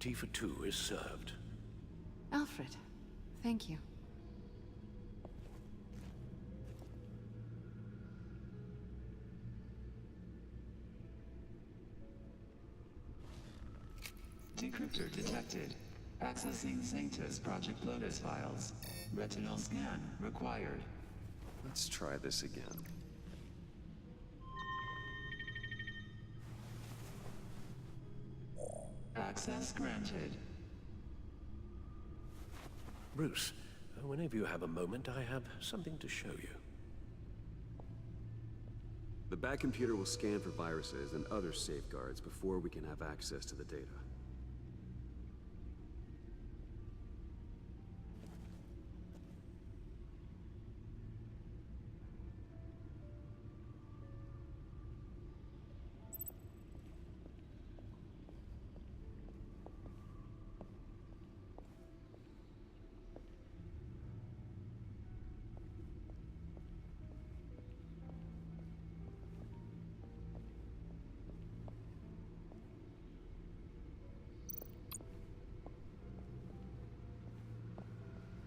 tea for two is served. Alfred, thank you. Decryptor detected. Accessing Sanctus Project Lotus files. Retinal scan required. Let's try this again. Access granted. Bruce, whenever you have a moment, I have something to show you. The back computer will scan for viruses and other safeguards before we can have access to the data.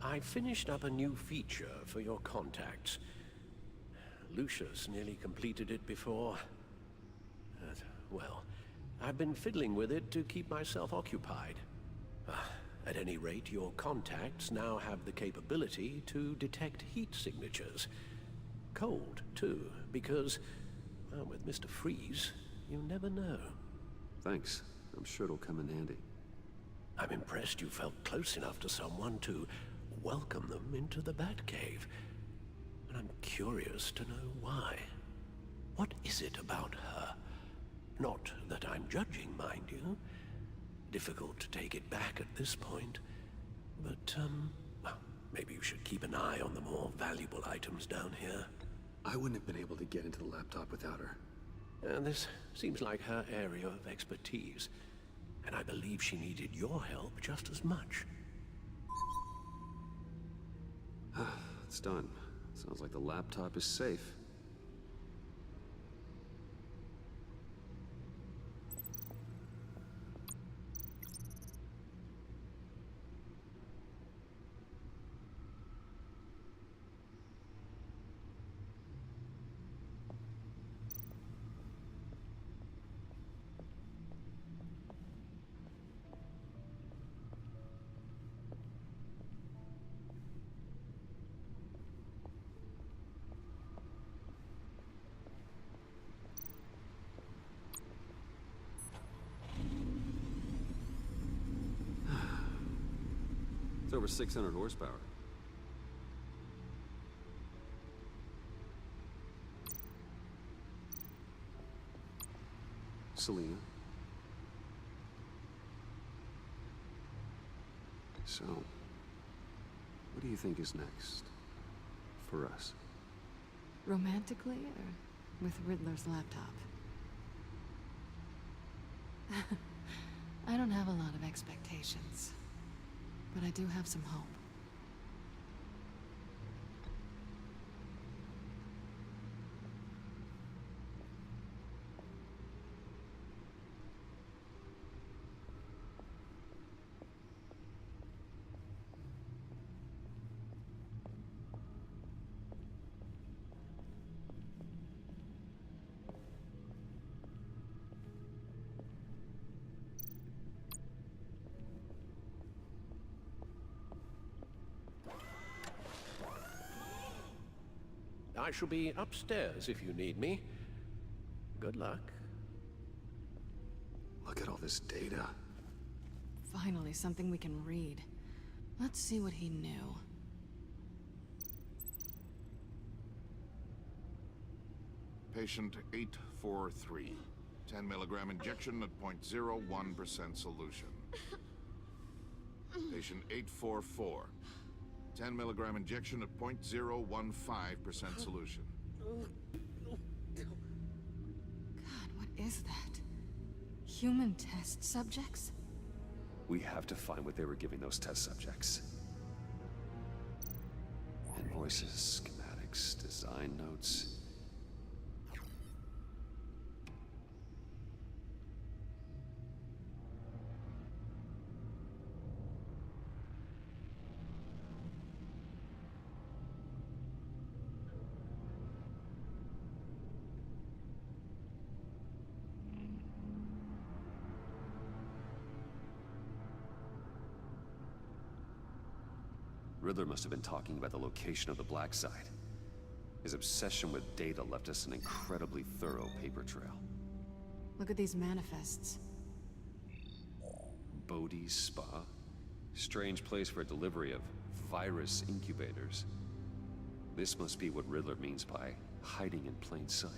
I finished up a new feature for your contacts. Lucius nearly completed it before. Well, I've been fiddling with it to keep myself occupied. At any rate, your contacts now have the capability to detect heat signatures. Cold, too, because, well, with Mr. Freeze, you never know. Thanks. I'm sure it'll come in handy. I'm impressed you felt close enough to someone to welcome them into the Batcave. And I'm curious to know why. What is it about her? Not that I'm judging, mind you. Difficult to take it back at this point. But, well, maybe you should keep an eye on the more valuable items down here. I wouldn't have been able to get into the laptop without her. This seems like her area of expertise. And I believe she needed your help just as much. It's done. Sounds like the laptop is safe. It's over 600 horsepower. Selina. So, what do you think is next for us? Romantically, or with Riddler's laptop? I don't have a lot of expectations, but I do have some hope. I shall be upstairs if you need me. Good luck. Look at all this data. Finally, something we can read. Let's see what he knew. Patient 843. 10 milligram injection at 0.01% solution. Patient 844. 10 milligram injection at 0.015% solution. God, what is that? Human test subjects? We have to find what they were giving those test subjects. Invoices, schematics, design notes. Riddler must have been talking about the location of the Black Site. His obsession with data left us an incredibly thorough paper trail. Look at these manifests. Bodhi's Spa? Strange place for a delivery of virus incubators. This must be what Riddler means by hiding in plain sight.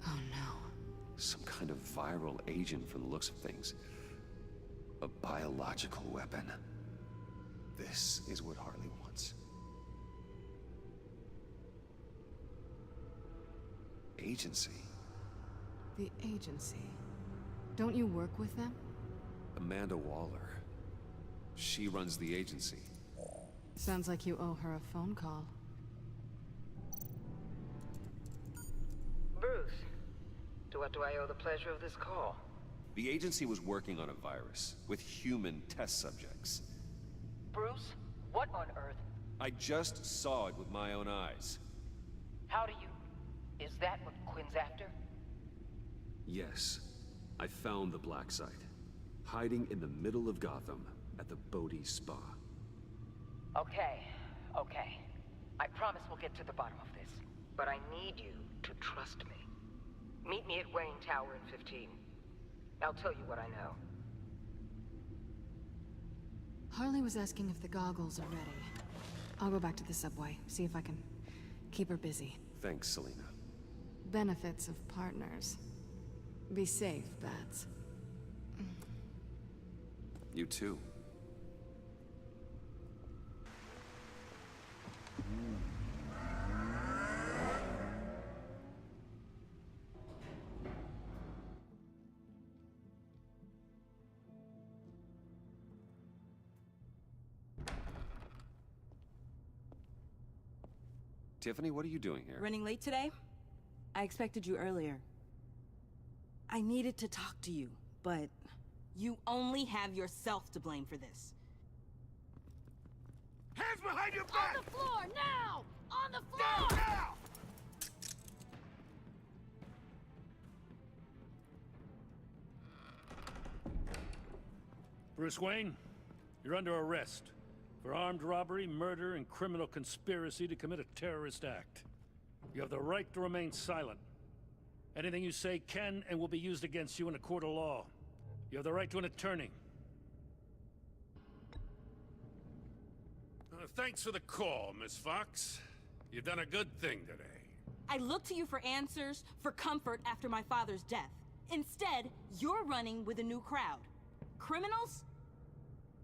Oh no. Some kind of viral agent from the looks of things. A biological weapon. This is what Harley wants. Agency? The agency. Don't you work with them? Amanda Waller. She runs the agency. Sounds like you owe her a phone call. Bruce, to what do I owe the pleasure of this call? The agency was working on a virus with human test subjects. Bruce, what on earth? I just saw it with my own eyes. How do you... Is that what Quinn's after? Yes. I found the Black Site. Hiding in the middle of Gotham at the Bodhi Spa. Okay. I promise we'll get to the bottom of this. But I need you to trust me. Meet me at Wayne Tower in 15. I'll tell you what I know. Harley was asking if the goggles are ready. I'll go back to the subway, see if I can keep her busy. Thanks, Selina. Benefits of partners. Be safe, Bats. You too. Tiffany, what are you doing here? Running late today? I expected you earlier. I needed to talk to you, but you only have yourself to blame for this. Hands behind your back! On the floor, now! On the floor! Now! Bruce Wayne, you're under arrest for armed robbery, murder, and criminal conspiracy to commit a terrorist act. You have the right to remain silent. Anything you say can and will be used against you in a court of law. You have the right to an attorney. Thanks for the call, Miss Fox. You've done a good thing today. I looked to you for answers, for comfort after my father's death. Instead, you're running with a new crowd. Criminals?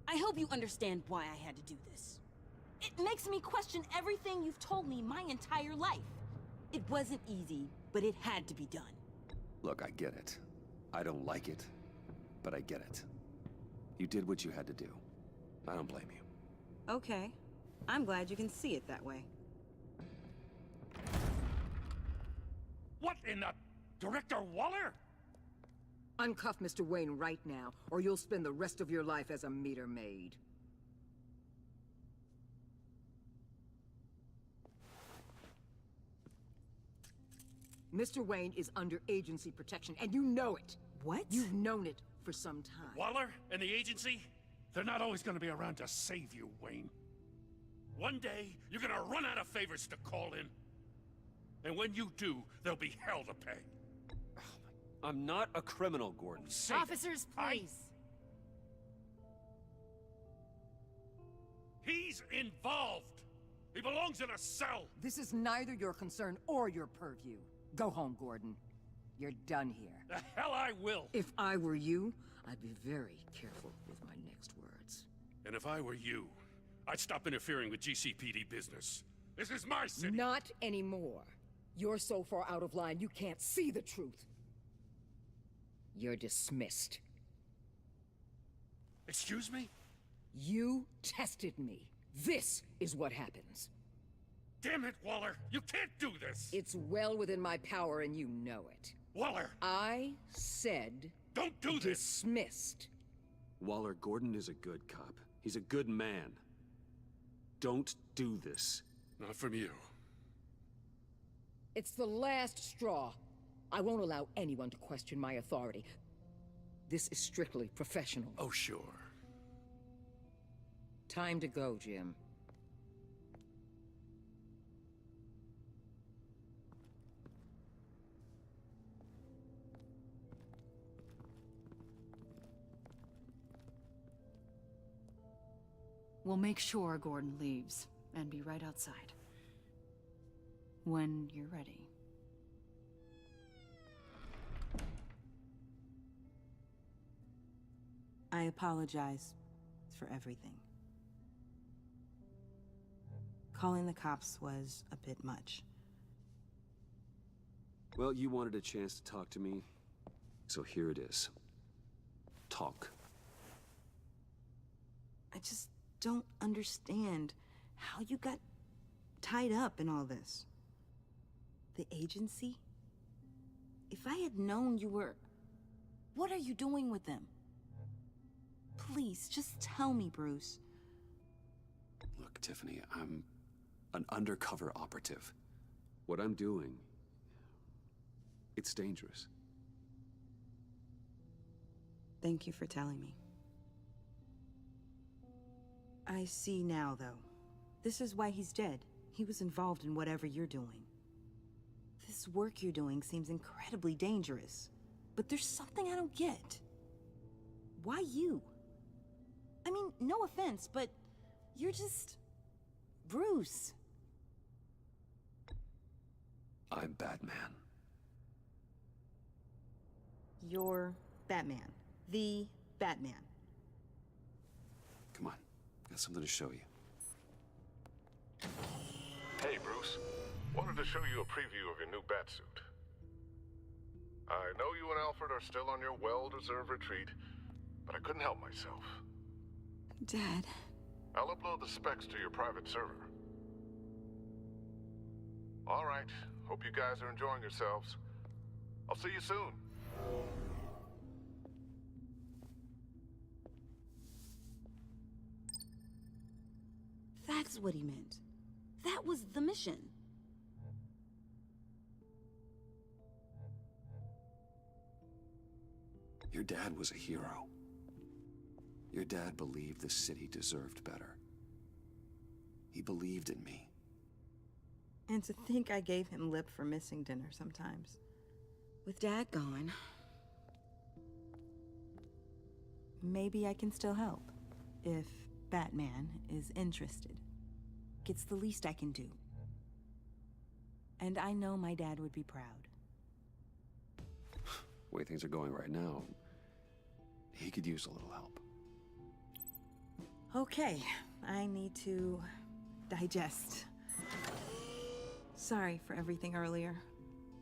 I hope you understand why I had to do this. It makes me question everything you've told me my entire life. It wasn't easy, but it had to be done. Look, I get it. I don't like it, but I get it. You did what you had to do. I don't blame you. Okay. I'm glad you can see it that way. What in the... Director Waller? Uncuff Mr. Wayne right now, or you'll spend the rest of your life as a meter maid. Mr. Wayne is under agency protection, and you know it. What? You've known it for some time. Waller and the agency? They're not always gonna be around to save you, Wayne. One day, you're gonna run out of favors to call in. And when you do, there'll be hell to pay. I'm not a criminal, Gordon. Save it. Officers, please. He's involved. He belongs in a cell. This is neither your concern or your purview. Go home, Gordon. You're done here. The hell I will. If I were you, I'd be very careful with my next words. And if I were you, I'd stop interfering with GCPD business. This is my city. Not anymore. You're so far out of line, you can't see the truth. You're dismissed. Excuse me? You tested me. This is what happens. Damn it, Waller! You can't do this! It's well within my power and you know it. Waller! I said... Don't do this! Dismissed. Waller, Gordon is a good cop. He's a good man. Don't do this. Not from you. It's the last straw. I won't allow anyone to question my authority. This is strictly professional. Oh, sure. Time to go, Jim. We'll make sure Gordon leaves, and be right outside. When you're ready. I apologize for everything. Calling the cops was a bit much. Well, you wanted a chance to talk to me, so here it is. Talk. I just don't understand how you got tied up in all this. The agency? If I had known you were... What are you doing with them? Please, just tell me, Bruce. Look, Tiffany, I'm an undercover operative. What I'm doing, it's dangerous. Thank you for telling me. I see now, though. This is why he's dead. He was involved in whatever you're doing. This work you're doing seems incredibly dangerous. But there's something I don't get. Why you? I mean, no offense, but you're just... Bruce. I'm Batman. You're Batman. The Batman. Come on, got something to show you. Hey, Bruce. Wanted to show you a preview of your new Batsuit. I know you and Alfred are still on your well-deserved retreat, but I couldn't help myself. Dad. I'll upload the specs to your private server. All right. Hope you guys are enjoying yourselves. I'll see you soon. That's what he meant. That was the mission. Your dad was a hero. Your dad believed the city deserved better. He believed in me. And to think I gave him lip for missing dinner sometimes. With Dad gone, maybe I can still help. If Batman is interested. It's the least I can do. And I know my dad would be proud. The way things are going right now, he could use a little help. Okay, I need to digest. Sorry for everything earlier,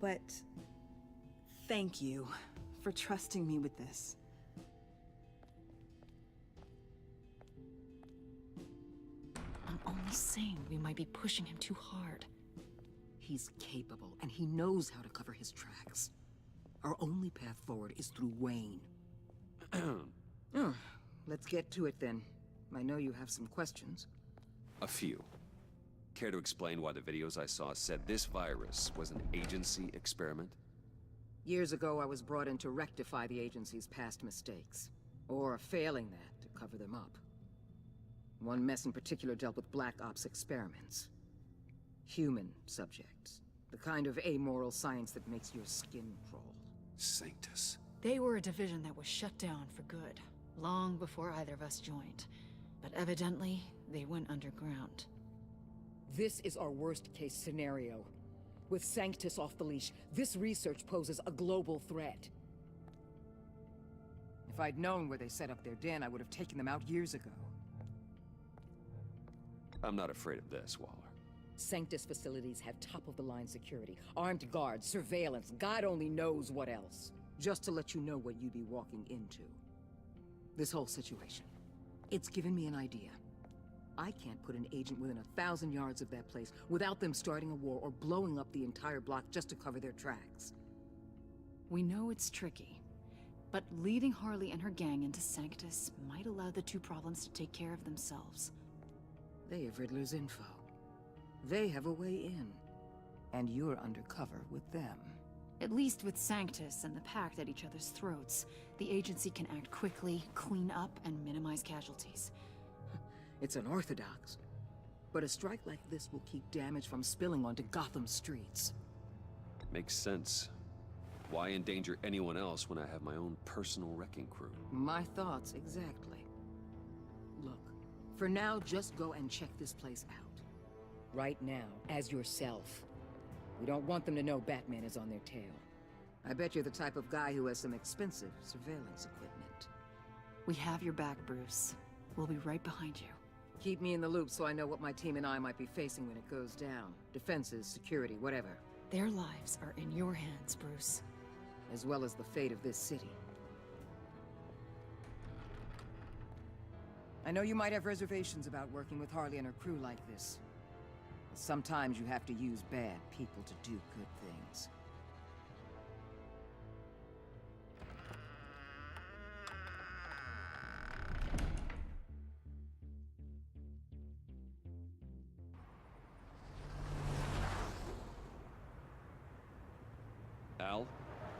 but thank you for trusting me with this. I'm only saying we might be pushing him too hard. He's capable, and he knows how to cover his tracks. Our only path forward is through Wayne. Oh, let's get to it then. I know you have some questions. A few. Care to explain why the videos I saw said this virus was an agency experiment? Years ago, I was brought in to rectify the agency's past mistakes. Or failing that, to cover them up. One mess in particular dealt with Black Ops experiments. Human subjects. The kind of amoral science that makes your skin crawl. Sanctus. They were a division that was shut down for good, long before either of us joined. But evidently, they went underground. This is our worst-case scenario. With Sanctus off the leash, this research poses a global threat. If I'd known where they set up their den, I would have taken them out years ago. I'm not afraid of this, Waller. Sanctus facilities have top-of-the-line security, armed guards, surveillance, God only knows what else. Just to let you know what you'd be walking into. This whole situation. It's given me an idea. I can't put an agent within 1,000 yards of that place without them starting a war or blowing up the entire block just to cover their tracks. We know it's tricky, but leading Harley and her gang into Sanctus might allow the two problems to take care of themselves. They have Riddler's info. They have a way in. And you're undercover with them. At least with Sanctus and the Pact at each other's throats, the agency can act quickly, clean up, and minimize casualties. It's unorthodox. But a strike like this will keep damage from spilling onto Gotham streets. Makes sense. Why endanger anyone else when I have my own personal wrecking crew? My thoughts exactly. Look, for now, just go and check this place out. Right now, as yourself. We don't want them to know Batman is on their tail. I bet you're the type of guy who has some expensive surveillance equipment. We have your back, Bruce. We'll be right behind you. Keep me in the loop so I know what my team and I might be facing when it goes down. Defenses, security, whatever. Their lives are in your hands, Bruce. As well as the fate of this city. I know you might have reservations about working with Harley and her crew like this. Sometimes you have to use bad people to do good things. Al?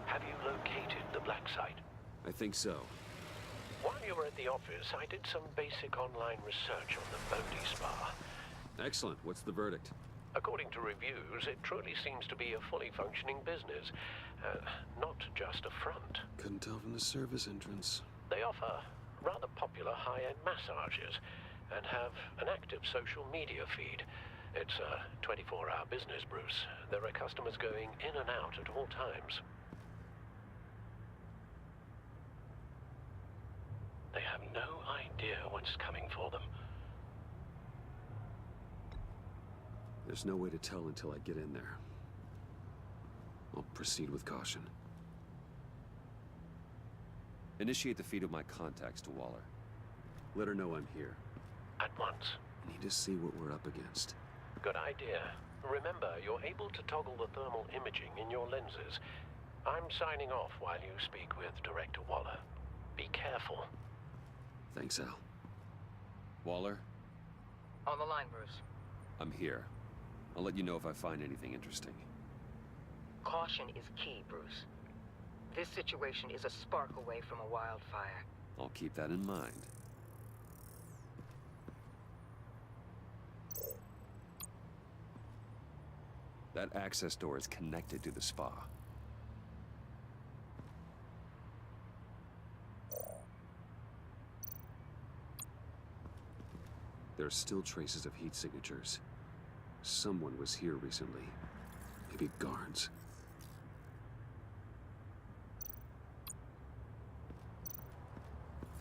Have you located the black site? I think so. While you were at the office, I did some basic online research on the Bodhi Spa. Excellent. What's the verdict? According to reviews, it truly seems to be a fully functioning business, not just a front. Couldn't tell from the service entrance. They offer rather popular high-end massages and have an active social media feed. It's a 24-hour business, Bruce. There are customers going in and out at all times. They have no idea what's coming for them. There's no way to tell until I get in there. I'll proceed with caution. Initiate the feed of my contacts to Waller. Let her know I'm here. At once. Need to see what we're up against. Good idea. Remember, you're able to toggle the thermal imaging in your lenses. I'm signing off while you speak with Director Waller. Be careful. Thanks, Al. Waller? On the line, Bruce. I'm here. I'll let you know if I find anything interesting. Caution is key, Bruce. This situation is a spark away from a wildfire. I'll keep that in mind. That access door is connected to the spa. There are still traces of heat signatures. Someone was here recently. Maybe guards.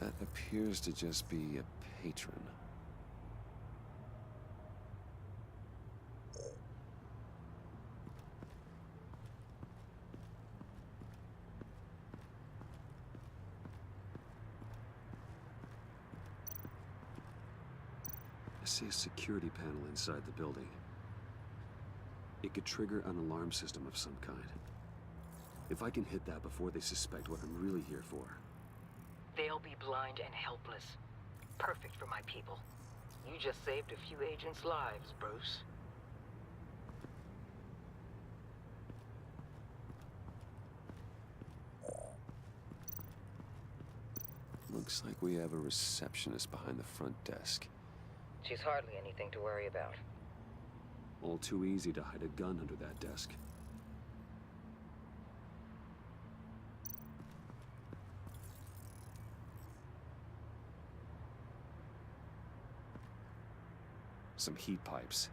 That appears to just be a patron. I see a security panel inside the building. It could trigger an alarm system of some kind. If I can hit that before they suspect what I'm really here for. They'll be blind and helpless. Perfect for my people. You just saved a few agents' lives, Bruce. Looks like we have a receptionist behind the front desk. She's hardly anything to worry about. All too easy to hide a gun under that desk. Some heat pipes.